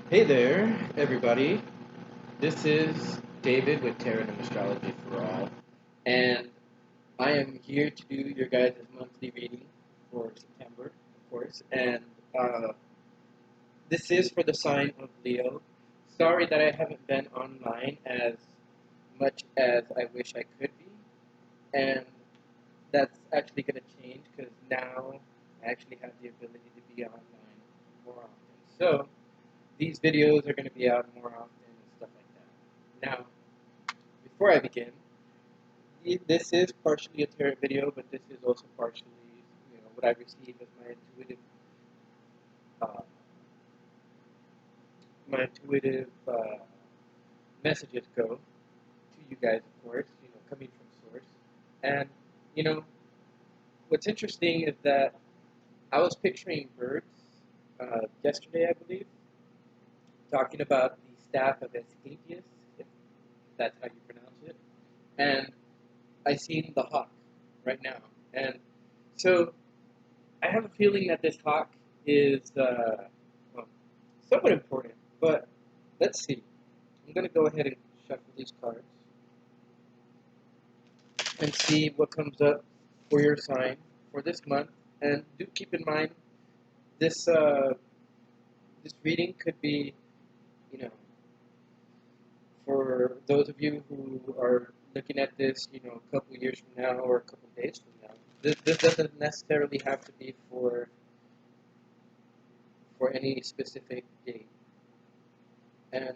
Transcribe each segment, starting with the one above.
Hey there, everybody. This is David with Tarot and Astrology for All, and I am here to do your guys' monthly reading for September, of course. And uh, this is for the sign of Leo. Sorry that I haven't been online as much as I wish I could be, and that's actually going to change because now I actually have the ability to be online more often. So these videos are going to be out more often and stuff like that. Now, before I begin, this is partially a tarot video, but this is also partially, what I receive as uh, my intuitive messages go to you guys, of course, coming from source. And you know, what's interesting is that I was picturing birds yesterday, I believe, talking about the staff of Asclepius, if that's how you pronounce it, and I seen the hawk right now, and so I have a feeling that this hawk is well, somewhat important. But let's see. I'm gonna go ahead and shuffle these cards and see what comes up for your sign for this month. And do keep in mind this this reading could be, you know, for those of you who are looking at this, a couple years from now or a couple days from now. This doesn't necessarily have to be for any specific date. And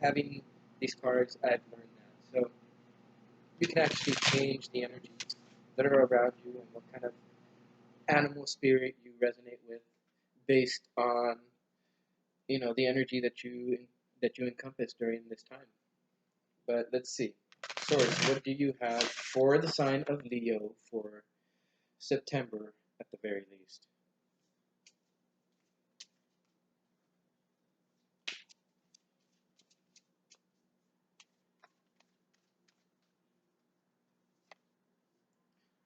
having these cards, I've learned that. So you can actually change the energies that are around you and what kind of animal spirit you resonate with based on the energy that you encompass during this time. But let's see. Source, what do you have for the sign of Leo for September at the very least?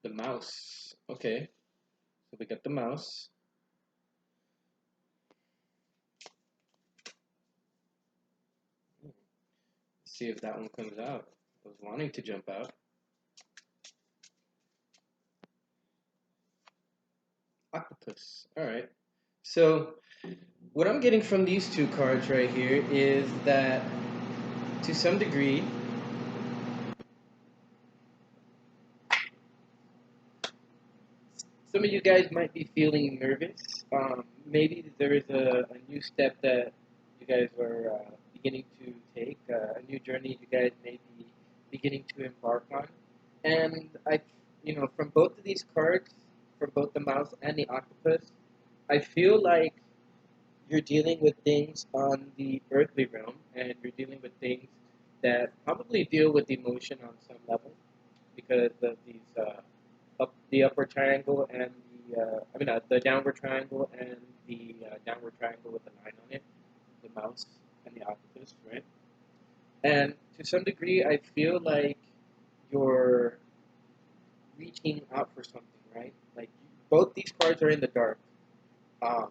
The mouse. Okay, so we got the mouse. Let's see if that one comes out. I was wanting to jump out. Octopus. All right. So what I'm getting from these two cards right here is that to some degree, some of you guys might be feeling nervous. Maybe there is a new step that you guys are beginning to take, a new journey you guys may be beginning to embark on. And from both of these cards, from both the mouse and the octopus, I feel like you're dealing with things on the earthly realm, and you're dealing with things that probably deal with emotion on some level because of these the upward triangle and the downward triangle and the downward triangle with the line on it, the mouse and the octopus, right? And to some degree, I feel like you're reaching out for something, right? Like both these cards are in the dark, um,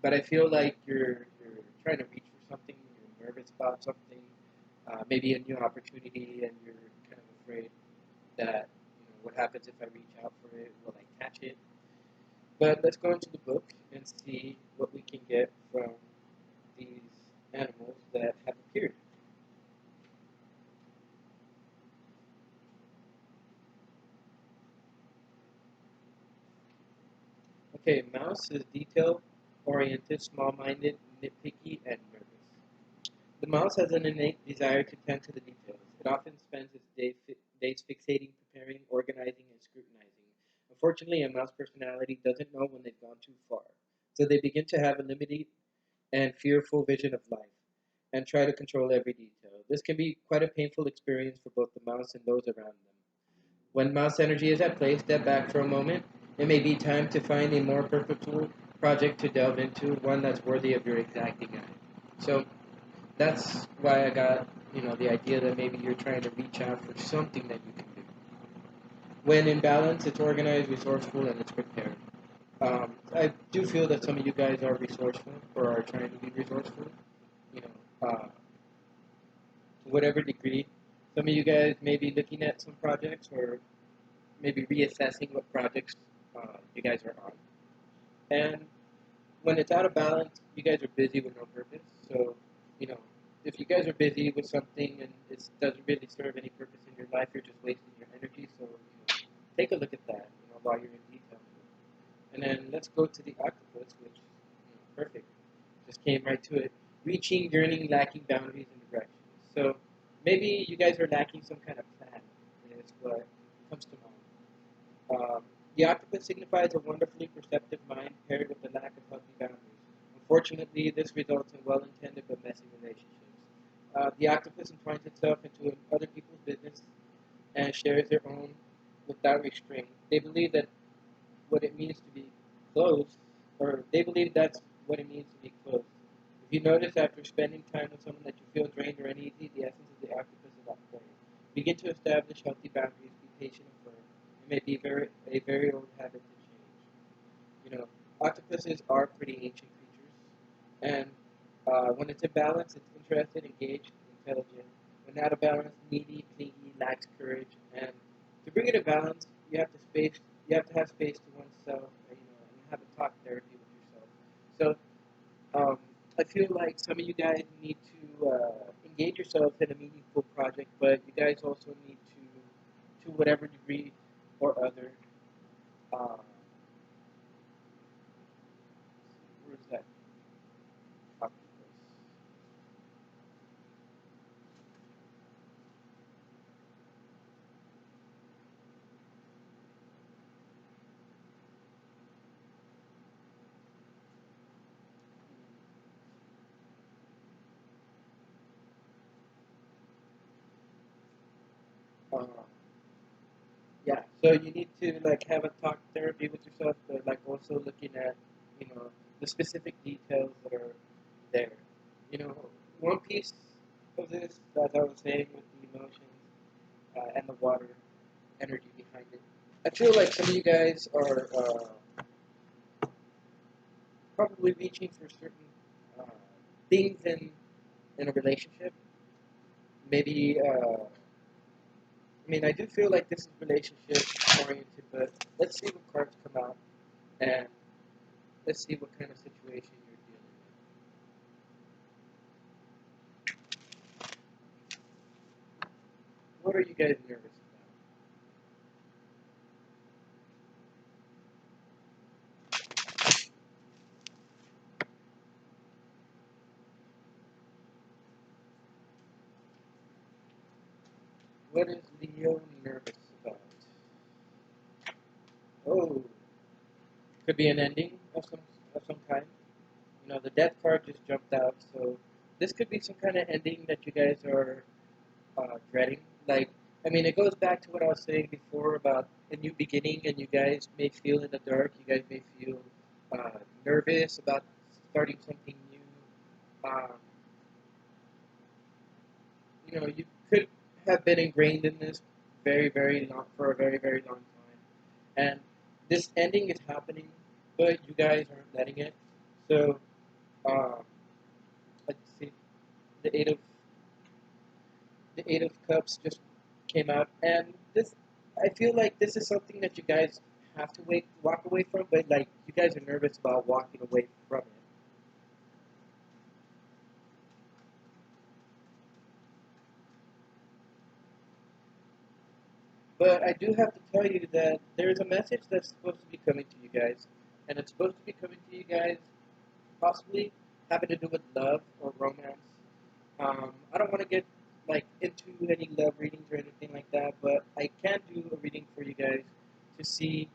but I feel like you're trying to reach for something. You're nervous about something, maybe a new opportunity, and you're kind of afraid that what happens if I reach out for it? Will I catch it? But let's go into the book and see what we can get from these animals that have appeared. Okay, mouse is detail-oriented, small-minded, nitpicky, and nervous. The mouse has an innate desire to tend to the details. It often spends its days fixating, preparing, organizing, and scrutinizing. Unfortunately, a mouse personality doesn't know when they've gone too far, so they begin to have a limited and fearful vision of life and try to control every detail. This can be quite a painful experience for both the mouse and those around them. When mouse energy is at play, step back for a moment. It may be time to find a more purposeful project to delve into, one that's worthy of your exacting eye. So that's why I got, the idea that maybe you're trying to reach out for something that you can do. When in balance, it's organized, resourceful, and it's prepared. I do feel that some of you guys are resourceful or are trying to be resourceful. You know, to whatever degree. Some of you guys may be looking at some projects or maybe reassessing what projects you guys are on. And when it's out of balance, you guys are busy with no purpose. So, you know, if you guys are busy with something and it doesn't really serve any purpose in your life, you're just wasting your energy. So, take a look at that, while you're in detail. And then let's go to the octopus, which, perfect. Just came right to it. Reaching, yearning, lacking boundaries and directions. So maybe you guys are lacking some kind of plan, is what comes to mind. The octopus signifies a wonderfully perceptive mind paired with a lack of healthy boundaries. Unfortunately, this results in well-intended but messy relationships. The octopus entwines itself into other people's business and shares their own without restraint. They believe that what it means to be close, or they believe that's what it means to be close. If you notice after spending time with someone that you feel drained or uneasy, the essence of the octopus is at play. Begin to establish healthy boundaries, be patient and firm. It may be a very old habit to change. Octopuses are pretty ancient creatures, and when it's in balance, it's interested, engaged, intelligent. When out of balance, needy, clingy, lacks courage, and to bring it in balance, you have to have space to oneself, and have a talk therapy with yourself. So I feel like some of you guys need to engage yourself in a meaningful project, but you guys also need to whatever degree or other, uh, where's that octopus? Uh, yeah, so you need to like have a talk therapy with yourself, but like also looking at you know the specific details that are there. You know, one piece of this, as I was saying, with the emotions and the water energy behind it. I feel like some of you guys are probably reaching for certain uh, things in a relationship. Maybe, I mean, I do feel like this is relationship oriented, but let's see what cards come out and let's see what kind of situation you're dealing with. What are you guys nervous about? What is Leo nervous about? Oh, could be an ending of some kind. The death card just jumped out, so this could be some kind of ending that you guys are dreading. Like, I mean, it goes back to what I was saying before about a new beginning, and you guys may feel in the dark. You guys may feel nervous about starting something new. You could have been ingrained in this very, very long for a very, very long time, and this ending is happening, but you guys aren't letting it. So, um, let's see, the eight of cups just came out, and this I feel like this is something that you guys have to walk away from, but like you guys are nervous about walking away from it. But I do have to tell you that there is a message that's supposed to be coming to you guys, and it's supposed to be coming to you guys possibly having to do with love or romance. I don't want to get like into any love readings or anything like that, but I can do a reading for you guys to see,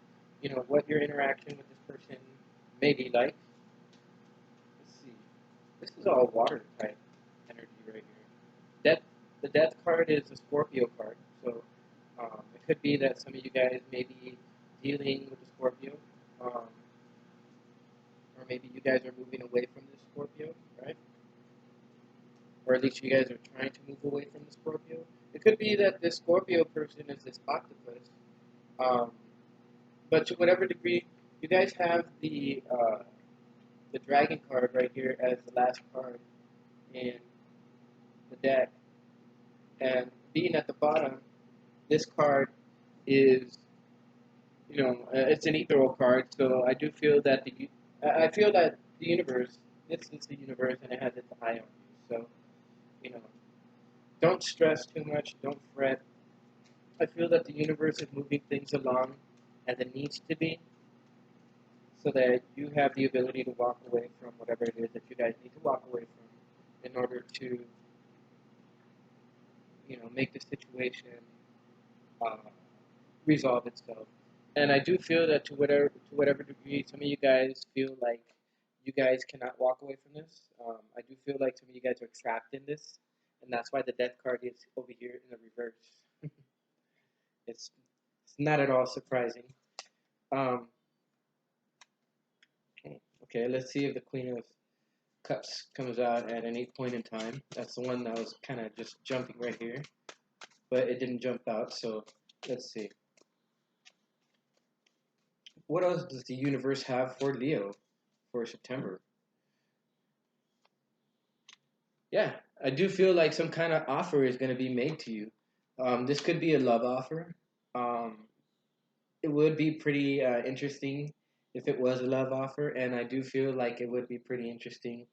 what your interaction with this person may be like. Let's see. This is all water type energy right here. Death, the death card is a Scorpio card, so it could be that some of you guys may be dealing with the Scorpio, um, or maybe you guys are moving away from the Scorpio, right? Or at least you guys are trying to move away from the Scorpio. It could be that this Scorpio person is this octopus, um, but to whatever degree, You guys have the dragon card right here as the last card in the deck, and being at the bottom, this card is, it's an ethereal card. So I do feel that I feel that the universe, this is the universe, and it has its eye on you. So you know, don't stress too much, don't fret. I feel that the universe is moving things along as it needs to be, so that you have the ability to walk away from whatever it is that you guys need to walk away from in order to, make the situation uh, resolve itself. And I do feel that to whatever degree some of you guys feel like you guys cannot walk away from this. I do feel like some of you guys are trapped in this, and that's why the death card is over here in the reverse. it's it's not at all surprising. Um, okay, let's see if the Queen of Cups comes out at any point in time. That's the one that was kind of just jumping right here, but it didn't jump out. So let's see. What else does the universe have for Leo for September? Yeah, I do feel like some kind of offer is going to be made to you. This could be a love offer. Um, it would be pretty interesting if it was a love offer, and I do feel like it would be pretty interesting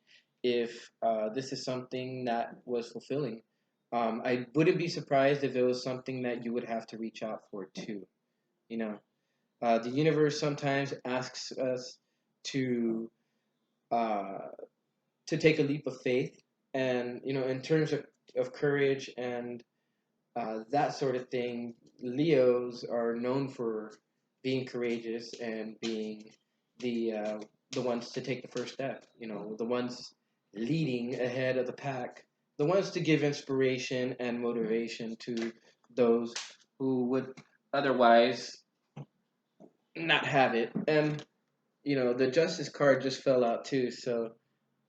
if this is something that was fulfilling. I wouldn't be surprised if it was something that you would have to reach out for too. You know, the universe sometimes asks us to uh, to take a leap of faith, and in terms of courage and that sort of thing, Leos are known for being courageous and being the uh, the ones to take the first step. The ones leading ahead of the pack, the ones to give inspiration and motivation to those who would otherwise not have it. And the Justice card just fell out too, so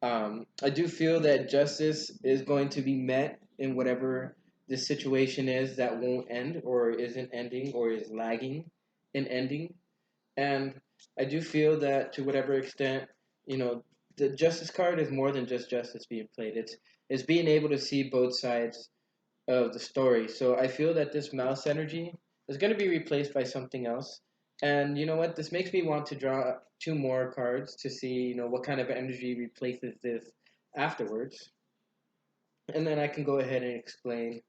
I do feel that justice is going to be met in whatever this situation is that won't end or isn't ending or is lagging in ending. And I do feel that to whatever extent, you know, the justice card is more than just justice being played. It's being able to see both sides of the story. So I feel that this mouse energy is going to be replaced by something else. And you know what? This makes me want to draw two more cards to see, what kind of energy replaces this afterwards. And then I can go ahead and explain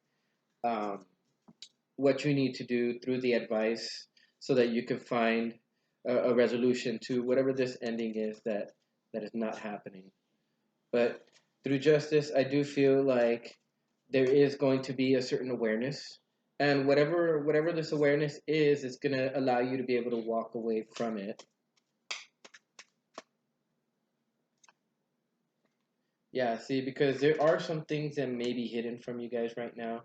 um, what you need to do through the advice so that you can find a resolution to whatever this ending is that is not happening. But through justice, I do feel like there is going to be a certain awareness, and whatever this awareness is, it's going to allow you to be able to walk away from it. Yeah, see, because there are some things that may be hidden from you guys right now,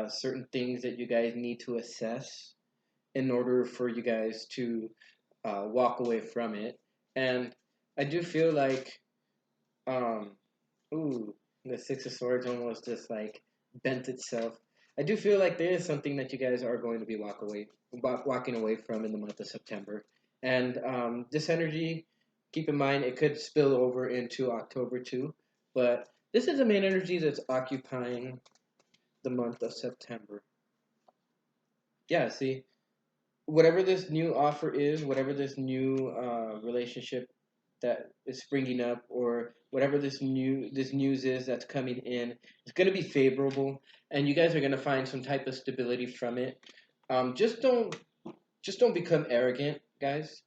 certain things that you guys need to assess in order for you guys to walk away from it. And I do feel like um, ooh, the Six of Swords almost just like bent itself. I do feel like there is something that you guys are going to be walking away from in the month of September. And this energy, keep in mind, it could spill over into October too. But this is the main energy that's occupying the month of September. Yeah, see, whatever this new offer is, whatever this new relationship that is springing up, or whatever this news is that's coming in, it's going to be favorable, and you guys are going to find some type of stability from it. Just don't become arrogant, guys.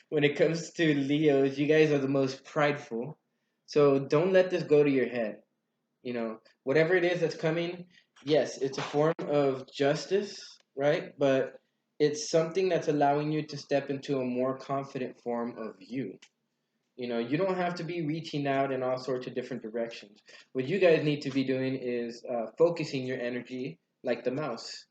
When it comes to Leos, you guys are the most prideful, so don't let this go to your head. Whatever it is that's coming, yes, it's a form of justice, right? But it's something that's allowing you to step into a more confident form of you. You don't have to be reaching out in all sorts of different directions. What you guys need to be doing is focusing your energy like the mouse,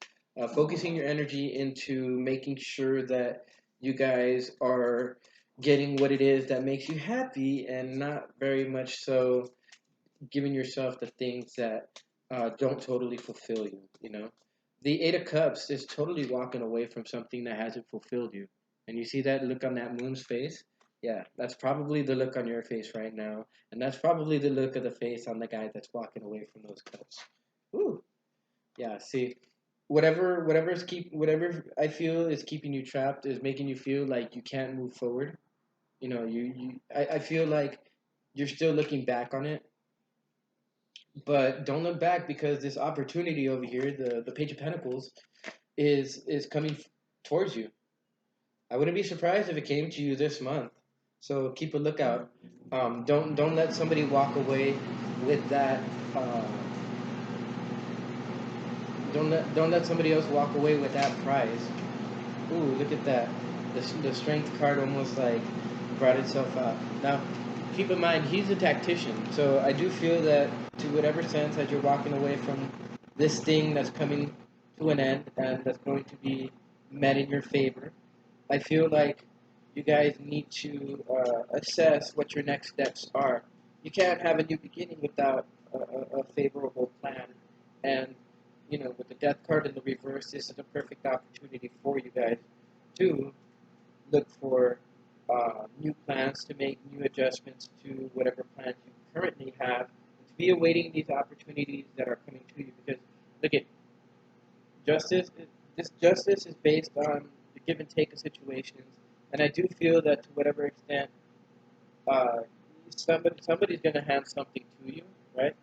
focusing your energy into making sure that you guys are getting what it is that makes you happy, and not very much so giving yourself the things that don't totally fulfill you. The Eight of Cups is totally walking away from something that hasn't fulfilled you. And you see that look on that moon's face? Yeah, that's probably the look on your face right now. And that's probably the look of the face on the guy that's walking away from those cups. Ooh. Yeah, see. Whatever I feel is keeping you trapped is making you feel like you can't move forward. I feel like you're still looking back on it, but don't look back because this opportunity over here, the Page of Pentacles, is coming towards you. I wouldn't be surprised if it came to you this month. So keep a lookout. Don't let somebody walk away with that. Uh, don't let somebody else walk away with that prize. Ooh, look at that. The strength card almost like brought itself out. Now, keep in mind, he's a tactician. So I do feel that to whatever sense that you're walking away from this thing that's coming to an end and that's going to be met in your favor, I feel like you guys need to assess what your next steps are. You can't have a new beginning without a favorable plan. And, with the death card in the reverse, this is a perfect opportunity for you guys to look for new plans, to make new adjustments to whatever plans you currently have, and to be awaiting these opportunities that are coming to you. Because, look at justice. This justice is based on the give and take of situations, and I do feel that to whatever extent, uh, somebody's going to hand something to you, right?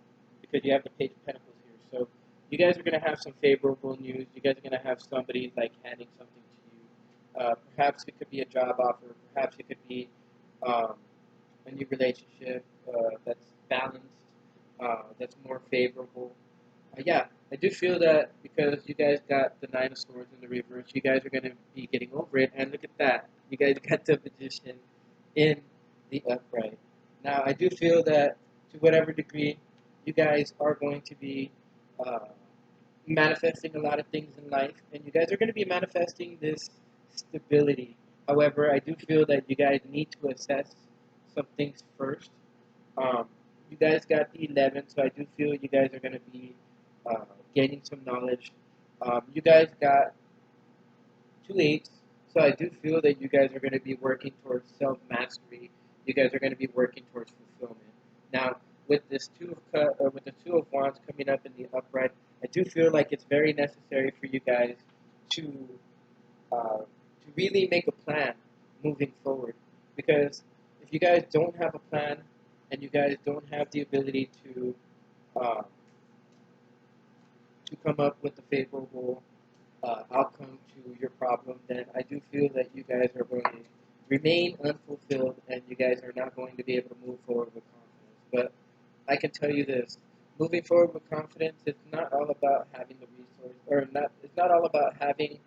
Because you have the Page of Pentacles here, so you guys are going to have some favorable news. You guys are going to have somebody like handing something to you. Perhaps it could be a job offer. Perhaps it could be um, a new relationship that's balanced, that's more favorable. Yeah, I do feel that because you guys got the Nine of Swords in the reverse, you guys are going to be getting over it. And look at that. You guys got the Magician in the upright. Now, I do feel that to whatever degree, you guys are going to be uh, manifesting a lot of things in life, and you guys are going to be manifesting this stability. However, I do feel that you guys need to assess some things first. Um, you guys got the 11, so I do feel you guys are going to be gaining some knowledge. You guys got two eights, so I do feel that you guys are going to be working towards self mastery. You guys are going to be working towards fulfillment. Now, with this with the Two of Wands coming up in the upright, I do feel like it's very necessary for you guys to to really make a plan moving forward. Because if you guys don't have a plan and you guys don't have the ability uh, to come up with a favorable outcome to your problem, then I do feel that you guys are going to remain unfulfilled and you guys are not going to be able to move forward with confidence. But I can tell you this: moving forward with confidence, it's not all about having the resource, or not. It's not all about having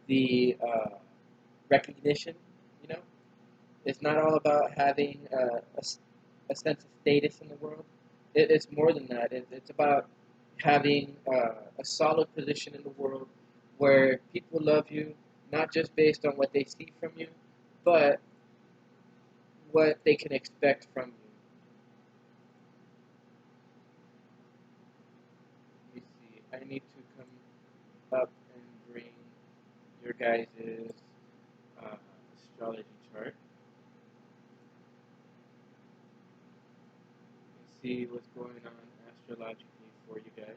the recognition. You know, it's not all about having a sense of status in the world. It's more than that. It's about having a solid position in the world where people love you, not just based on what they see from you, but what they can expect from you. Let me see. I need to come up and bring your guys' astrology chart. See what's going on astrologically for you guys.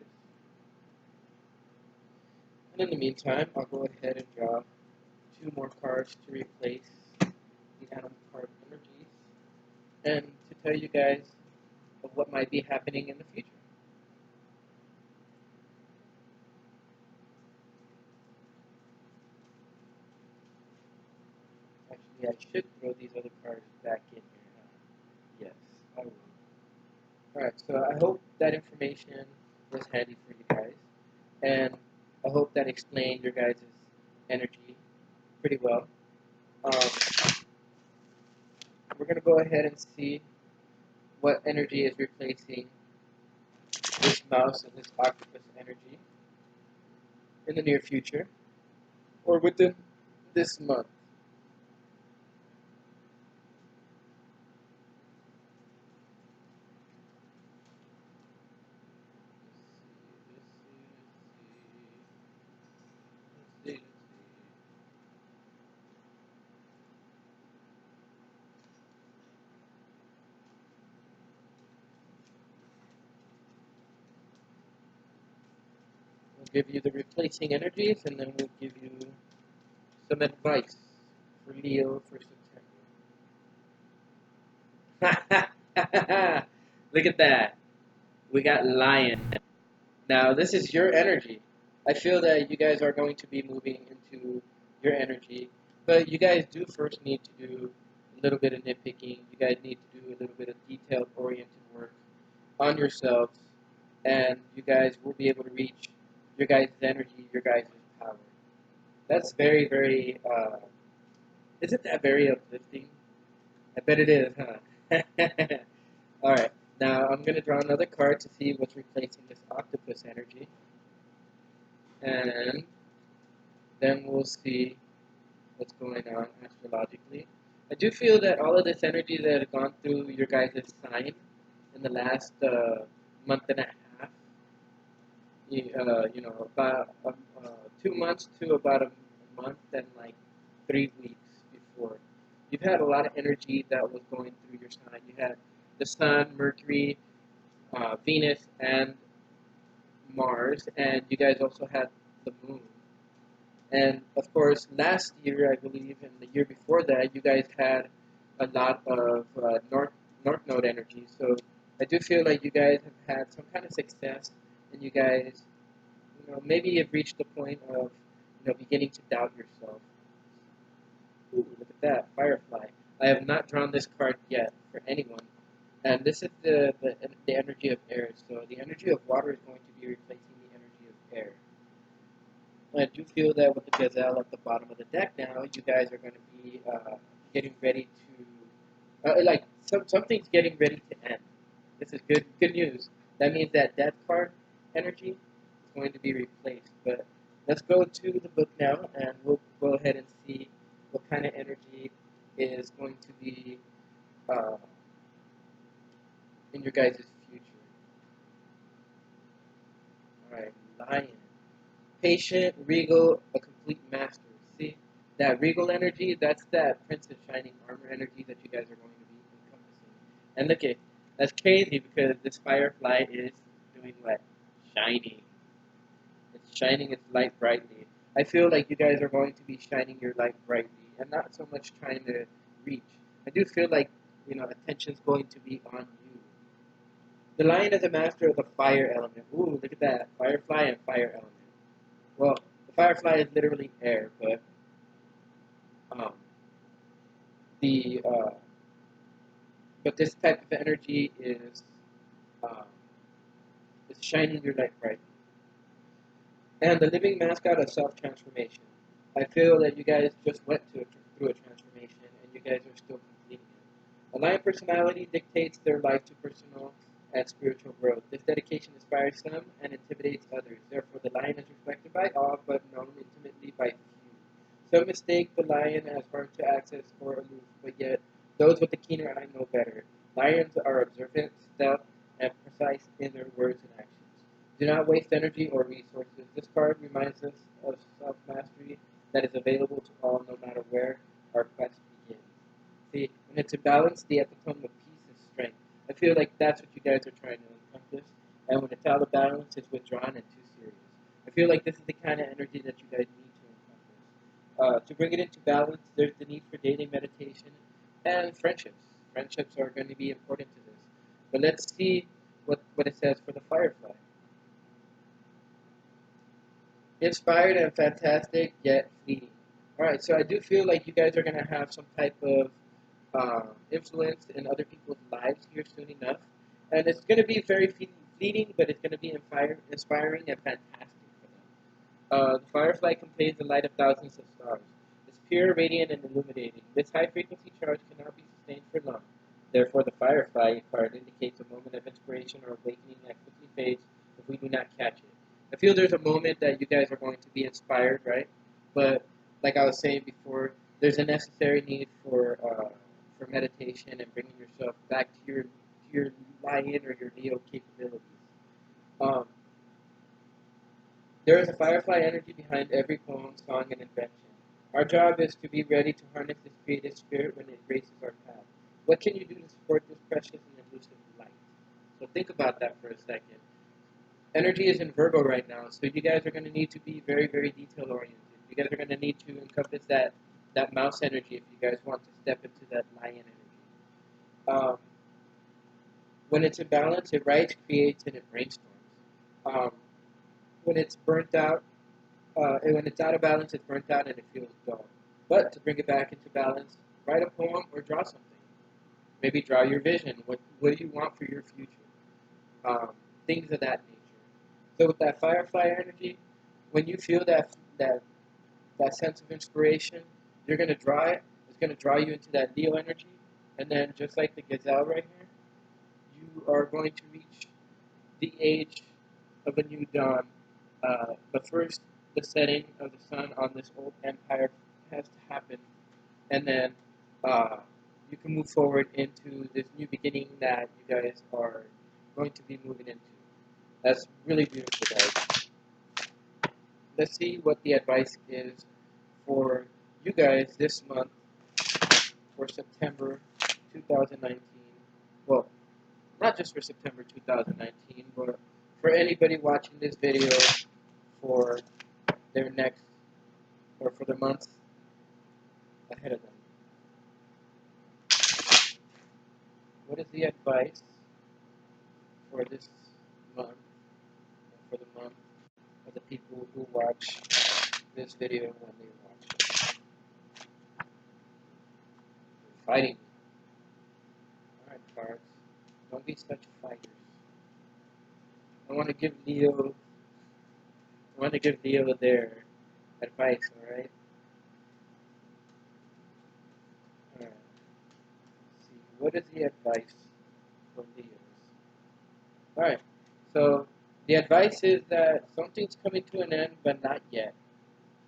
And in the meantime, I'll go ahead and draw two more cards to replace the animal card energies and to tell you guys of what might be happening in the future. Actually, I should throw these other cards back in here. Yes, I will. Alright, so I hope that information was handy for you guys. And I hope that explained your guys' energy pretty well. Um, we're going to go ahead and see what energy is replacing this mouse and this octopus energy in the near future or within this month. give you the replacing energies, and then we'll give you some advice for Leo for September. Look at that. We got Lion. Now, this is your energy. I feel that you guys are going to be moving into your energy, but you guys do first need to do a little bit of nitpicking. You guys need to do a little bit of detailed oriented work on yourselves, and you guys will be able to reach your guys' energy, your guys' power. That's very, very, isn't that very uplifting? I bet it is, huh? Alright, now I'm going to draw another card to see what's replacing this octopus energy. And then we'll see what's going on astrologically. I do feel that all of this energy that has gone through your guys' sign in the last month and a half, about 2 months to about a month and like 3 weeks before. You've had a lot of energy that was going through your sign. You had the Sun, Mercury, Venus, and Mars, and you guys also had the Moon. And of course, last year, I believe, and the year before that, you guys had a lot of North Node energy. So I do feel like you guys have had some kind of success, and you guys, maybe have reached the point of, beginning to doubt yourself. Ooh, look at that, Firefly. I have not drawn this card yet for anyone, and this is the energy of air. So the energy of water is going to be replacing the energy of air. I do feel that with the gazelle at the bottom of the deck now, you guys are going to be getting ready to, something's getting ready to end. This is good news. That means that death card energy is going to be replaced. But let's go to the book now, and we'll go ahead and see what kind of energy is going to be in your guys' future. All right, Lion. Patient, regal, a complete master. See, that regal energy, that's that Prince of Shining Armor energy that you guys are going to be encompassing. And look at, that's crazy because this firefly is doing what? Shining. It's shining its light brightly. I feel like you guys are going to be shining your light brightly and not so much trying to reach. I do feel like, attention's going to be on you. The lion is a master of the fire element. Ooh, look at that. Firefly and fire element. Well, the firefly is literally air, but um, the but this type of energy um, is shining your light brightly. And the living mascot of self-transformation. I feel that you guys just went through a transformation, and you guys are still completing it. A lion personality dictates their life to personal and spiritual growth. This dedication inspires some and intimidates others. Therefore, the lion is respected by all, but known intimately by few. Some mistake the lion as hard to access or aloof, but yet those with a keener eye know better. Lions are observant, stealth, and precise in their words and actions. Do not waste energy or resources. This card reminds us of self-mastery that is available to all no matter where our quest begins. See, when it's a balance, the epitome of peace is strength. I feel like that's what you guys are trying to encompass. And when it's out of balance, it's withdrawn and too serious. I feel like this is the kind of energy that you guys need to encompass. To bring it into balance, there's the need for dating, meditation, and friendships. Friendships are going to be important to this. But let's see what it says for the firefly. Inspired and fantastic, yet fleeting. Alright, so I do feel like you guys are going to have some type of influence in other people's lives here soon enough. And it's going to be very fleeting, but it's going to be inspiring and fantastic for them. The firefly contains the light of thousands of stars. It's pure, radiant, and illuminating. This high-frequency charge cannot be sustained for long. Therefore, the firefly card indicates a moment of inspiration or awakening that quickly fades if we do not catch it. I feel there's a moment that you guys are going to be inspired, right? But like I was saying before, there's a necessary need for meditation and bringing yourself back to your lion or your Leo capabilities. Um, there is a firefly energy behind every poem, song, and invention. Our job is to be ready to harness this creative spirit when it graces our path. What can you do to support this precious and elusive light? So think about that for a second. energy is in Virgo right now, so you guys are going to need to be very, very detail oriented. You guys are going to need to encompass that mouse energy if you guys want to step into that lion energy. Um, when it's in balance, it writes, creates, and it brainstorms. Um, when it's burnt out, and when it's out of balance, it's burnt out and it feels dull. But to bring it back into balance, write a poem or draw something. Maybe draw your vision. What do you want for your future? Um, things of that nature. So with that firefly energy, when you feel that that sense of inspiration, you're gonna draw it. It's gonna draw you into that Leo energy, and then just like the gazelle right here, you are going to reach the age of a new dawn. But first, the setting of the sun on this old empire has to happen, and then uh, you can move forward into this new beginning that you guys are going to be moving into. That's really beautiful, guys. Let's see what the advice is for you guys this month for September 2019. Well, not just for September 2019, but for anybody watching this video for their next or for the months ahead of them. What is the advice for this month, or for the month of the people who watch this video when they watch it? You're fighting me. Alright, cards. Don't be such fighters. I want to give Leo their advice, alright? Alright. See, what is the advice for Leos? Alright, so the advice is that something's coming to an end, but not yet.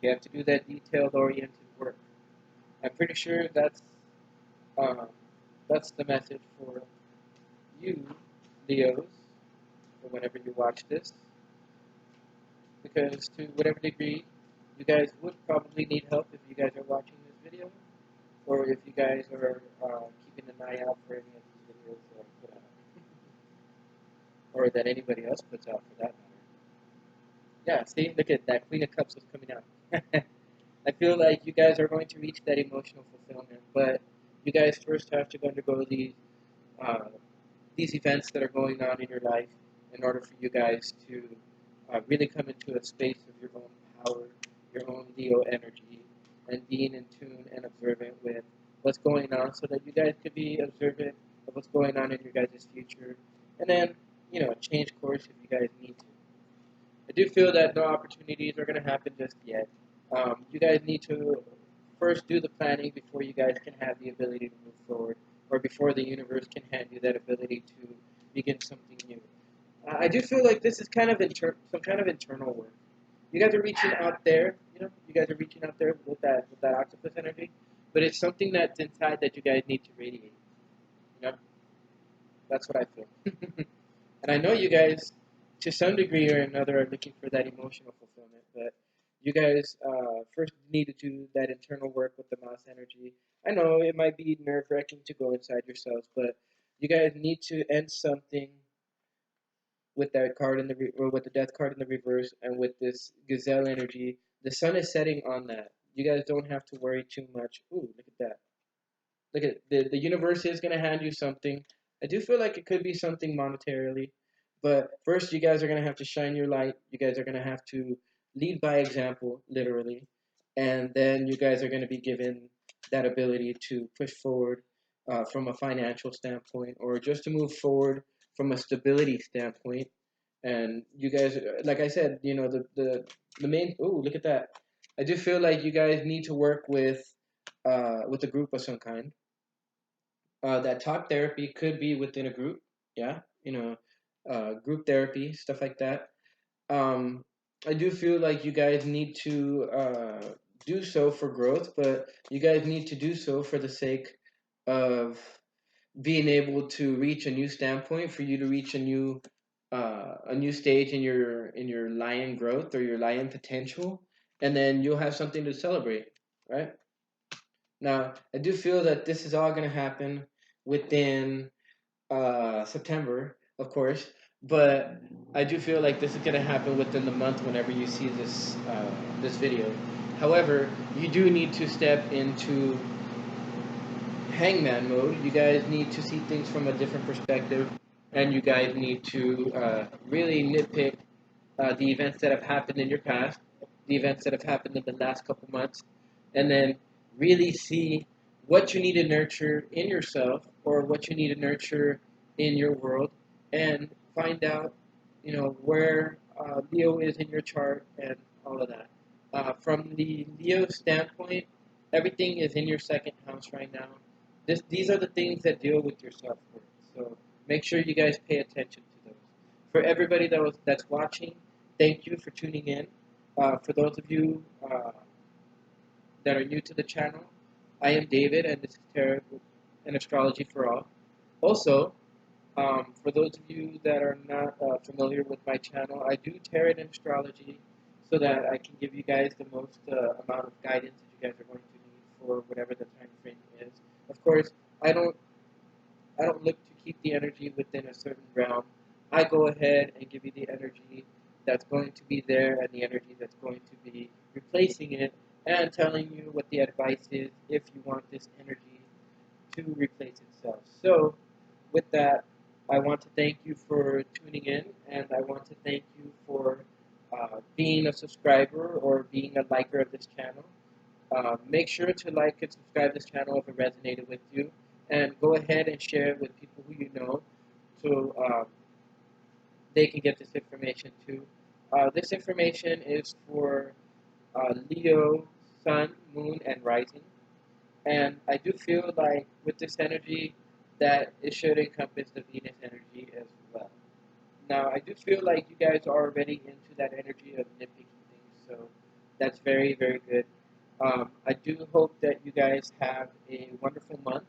You have to do that detailed oriented work. I'm pretty sure um, that's the message for you, Leos, or whenever you watch this, because to whatever degree you guys would probably need help if you guys are watching this video, or if you guys are keeping an eye out for any of these videos that I put out, or that anybody else puts out for that matter. Yeah, see, look at that. Queen of Cups is coming out. I feel like you guys are going to reach that emotional fulfillment, but you guys first have to undergo uh, these events that are going on in your life in order for you guys to really come into a space of your own power, your own Leo energy, and being in tune and observant with what's going on so that you guys could be observant of what's going on in your guys' future, and then, change course if you guys need to. I do feel that no opportunities are going to happen just yet. You guys need to first do the planning before you guys can have the ability to move forward, or before the universe can hand you that ability to begin something new. I do feel like this is kind of some kind of internal work. You guys are reaching out there, you guys are reaching out there with that octopus energy, but it's something that's inside that you guys need to radiate. You know, that's what I feel. And I know you guys, to some degree or another, are looking for that emotional fulfillment, but you guys first need to do that internal work with the mouse energy. I know it might be nerve wracking to go inside yourselves, but you guys need to end something with that card in or with the death card in the reverse, and with this gazelle energy. The sun is setting on that. You guys don't have to worry too much. Ooh, look at that. Look at the universe is gonna hand you something. I do feel like it could be something monetarily, but first you guys are gonna have to shine your light. You guys are gonna have to lead by example, literally, and then you guys are gonna be given that ability to push forward from a financial standpoint, or just to move forward from a stability standpoint. And you guys, like I said, the main. Oh, look at that! I do feel like you guys need to work with a group of some kind. That talk therapy could be within a group, yeah, group therapy, stuff like that. Um, I do feel like you guys need to do so for growth, but you guys need to do so for the sake of being able to reach a new standpoint, for you to reach a new stage in your lion growth or your lion potential, and then you'll have something to celebrate, right? Now, I do feel that this is all going to happen within September, of course. but I do feel like this is going to happen within the month whenever you see this video. However, you do need to step into hangman mode. You guys need to see things from a different perspective, and you guys need to really nitpick the events that have happened in your past, the events that have happened in the last couple months, and then really see what you need to nurture in yourself or what you need to nurture in your world, and find out, where Leo is in your chart and all of that. From the Leo standpoint, everything is in your second house right now. These are the things that deal with your self worth. So make sure you guys pay attention to those. For everybody that's watching, thank you for tuning in. For those of you that are new to the channel, I am David, and this is Tarot and Astrology for All. Also, for those of you that are not familiar with my channel, I do tarot and astrology so that I can give you guys the most amount of guidance that you guys are going to need for whatever the time frame is. Of course, I don't I don't look to keep the energy within a certain realm. I go ahead and give you the energy that's going to be there and the energy that's going to be replacing it, and telling you what the advice is if you want this energy to replace itself. So, with that, I want to thank you for tuning in, and I want to thank you for being a subscriber or being a liker of this channel. Make sure to like and subscribe this channel if it resonated with you, and go ahead and share it with people who you know so they can get this information too. This information is for Leo, Sun, Moon, and Rising. And I do feel like with this energy that it should encompass the Venus energy as well. Now, I do feel like you guys are already into that energy of nitpicking things, so that's very, very good. I do hope that you guys have a wonderful month,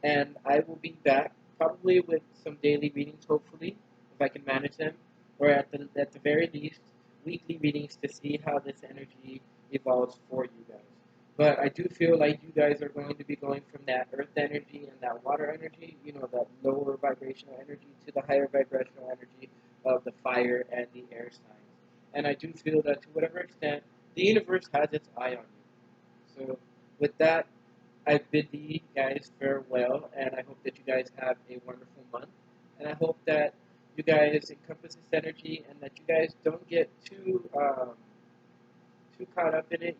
and I will be back probably with some daily readings, hopefully, if I can manage them, or at the very least, weekly readings to see how this energy evolves for you guys. But I do feel like you guys are going to be going from that earth energy and that water energy, that lower vibrational energy, to the higher vibrational energy of the fire and the air signs. And I do feel that to whatever extent, the universe has its eye on you. So with that, I bid thee guys farewell, and I hope that you guys have a wonderful month. And I hope that you guys encompass this energy, and that you guys don't get too caught up in it,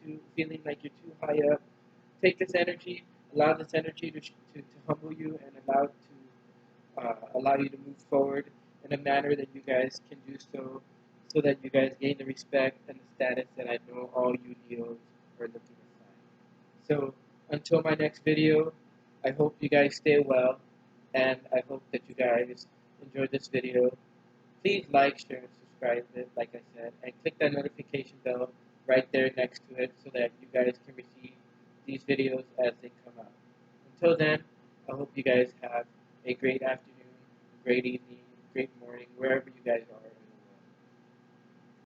too feeling like you're too high up. Take this energy, allow this energy to humble you, and allow you to move forward in a manner that you guys can do so that you guys gain the respect and the status that I know all you Leos are looking to find. So until my next video, I hope you guys stay well, and I hope that you guys enjoyed this video. Please like, share, and subscribe it, like I said, and click that notification bell right there next to it so that you guys can receive these videos as they come out. Until then, I hope you guys have a great afternoon, great evening, great morning, wherever you guys are.